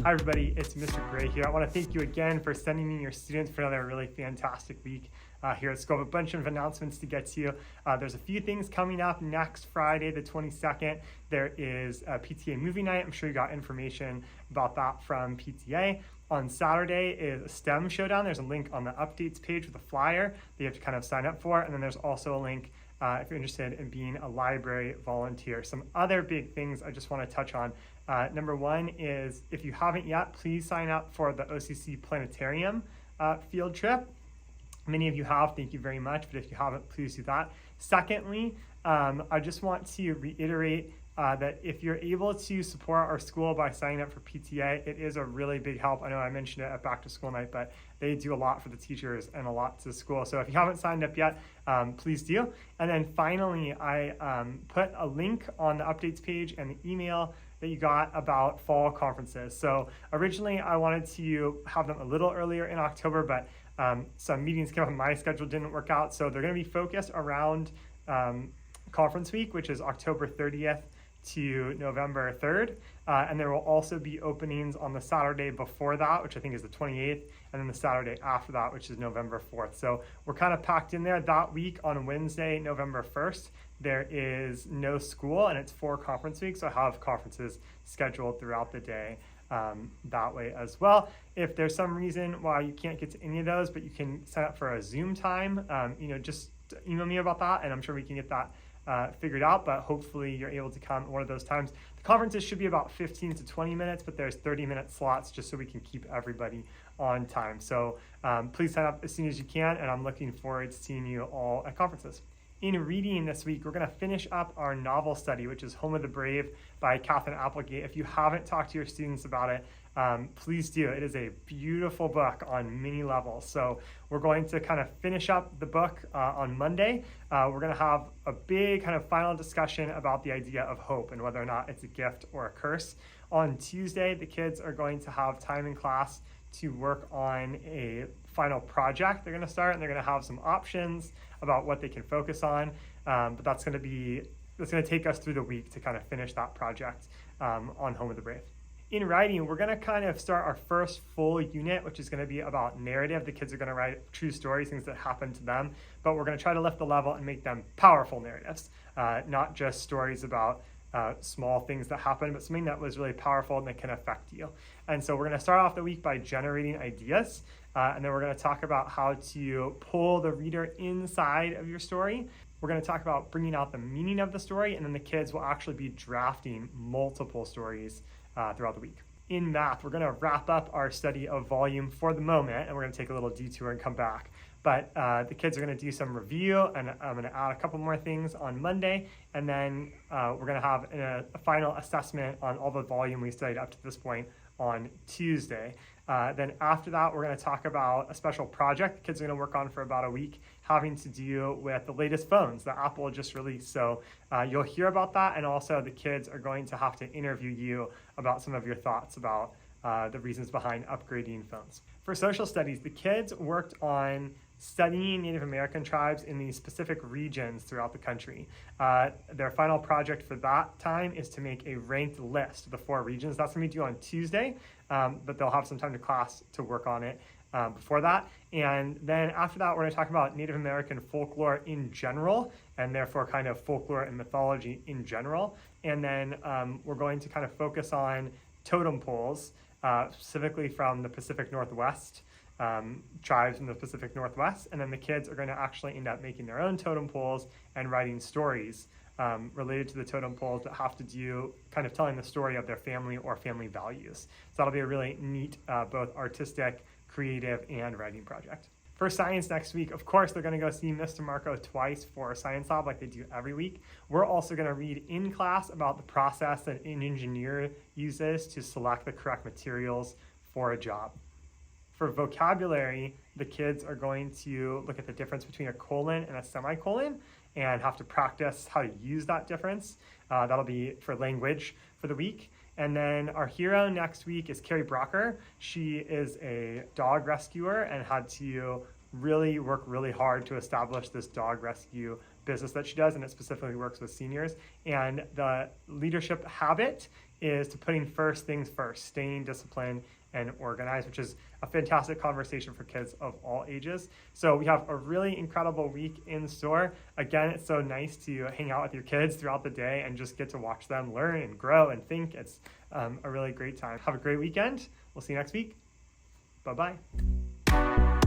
Hi everybody, it's Mr. Gray here. I want to thank you again for sending in your students for another really fantastic week here at school. I have a bunch of announcements to get to. There's a few things coming up next Friday, the 22nd. There is a PTA movie night. I'm sure you got information about that from PTA. On Saturday is a STEM showdown. There's a link on the updates page with a flyer that you have to kind of sign up for. And then there's also a link if you're interested in being a library volunteer. Some other big things I just want to touch on. Number one is, if you haven't yet, please sign up for the OCC Planetarium field trip. Many of you have, thank you very much, but if you haven't, please do that. Secondly, I just want to reiterate that if you're able to support our school by signing up for PTA, it is a really big help. I know I mentioned it at Back to School Night, but they do a lot for the teachers and a lot to the school. So if you haven't signed up yet, please do. And then finally, I put a link on the updates page and the email that you got about fall conferences. So originally I wanted to have them a little earlier in October, but some meetings came up and my schedule didn't work out. So they're going to be focused around conference week, which is October 30th to November 3rd. And there will also be openings on the Saturday before that, which I think is the 28th, and then the Saturday after that, which is November 4th. So we're kind of packed in there. That week on Wednesday, November 1st, there is no school and it's 4 conference weeks. So I have conferences scheduled throughout the day that way as well. If there's some reason why you can't get to any of those, but you can sign up for a Zoom time, just email me about that and I'm sure we can get that figured out, but hopefully you're able to come one of those times. The conferences should be about 15 to 20 minutes, but there's 30-minute slots just so we can keep everybody on time. So please sign up as soon as you can, and I'm looking forward to seeing you all at conferences. In reading this week, we're going to finish up our novel study, which is Home of the Brave by Katherine Applegate. If you haven't talked to your students about it, please do. It is a beautiful book on many levels. So we're going to kind of finish up the book on Monday. We're going to have a big kind of final discussion about the idea of hope and whether or not it's a gift or a curse. On Tuesday, the kids are going to have time in class to work on a final project they're going to start, and they're going to have some options about what they can focus on. But that's going to take us through the week to kind of finish that project on Home of the Brave. In writing, we're going to kind of start our first full unit, which is going to be about narrative. The kids are going to write true stories, things that happen to them, but we're going to try to lift the level and make them powerful narratives, not just stories about small things that happen, but something that was really powerful and that can affect you. And so we're going to start off the week by generating ideas, and then we're going to talk about how to pull the reader inside of your story. We're going to talk about bringing out the meaning of the story, and then the kids will actually be drafting multiple stories throughout the week. In math, we're going to wrap up our study of volume for the moment, and we're going to take a little detour and come back. But the kids are going to do some review, and I'm going to add a couple more things on Monday, and then we're going to have a final assessment on all the volume we studied up to this point on Tuesday. Then after that, we're going to talk about a special project the kids are going to work on for about a week, having to do with the latest phones that Apple just released. So you'll hear about that, and also the kids are going to have to interview you about some of your thoughts about the reasons behind upgrading phones. For social studies, the kids worked on studying Native American tribes in these specific regions throughout the country. Their final project for that time is to make a ranked list of the 4 regions. That's going to be due on Tuesday, but they'll have some time to class to work on it before that. And then after that, we're going to talk about Native American folklore in general, and therefore kind of folklore and mythology in general. And then we're going to kind of focus on totem poles, specifically from the Pacific Northwest, tribes in the Pacific Northwest, and then the kids are going to actually end up making their own totem poles and writing stories related to the totem poles that have to do kind of telling the story of their family or family values. So that'll be a really neat both artistic, creative, and writing project. For science next week, of course, they're going to go see Mr. Marco twice for Science Lab like they do every week. We're also going to read in class about the process that an engineer uses to select the correct materials for a job. For vocabulary, the kids are going to look at the difference between a colon and a semicolon and have to practice how to use that difference. That'll be for language for the week. And then our hero next week is Carrie Brocker. She is a dog rescuer and had to really work really hard to establish this dog rescue business that she does, and it specifically works with seniors. And the leadership habit is to putting first things first, staying disciplined and organized, which is a fantastic conversation for kids of all ages. So we have a really incredible week in store. Again, it's so nice to hang out with your kids throughout the day and just get to watch them learn and grow and think. It's a really great time. Have a great weekend. We'll see you next week. Bye-bye.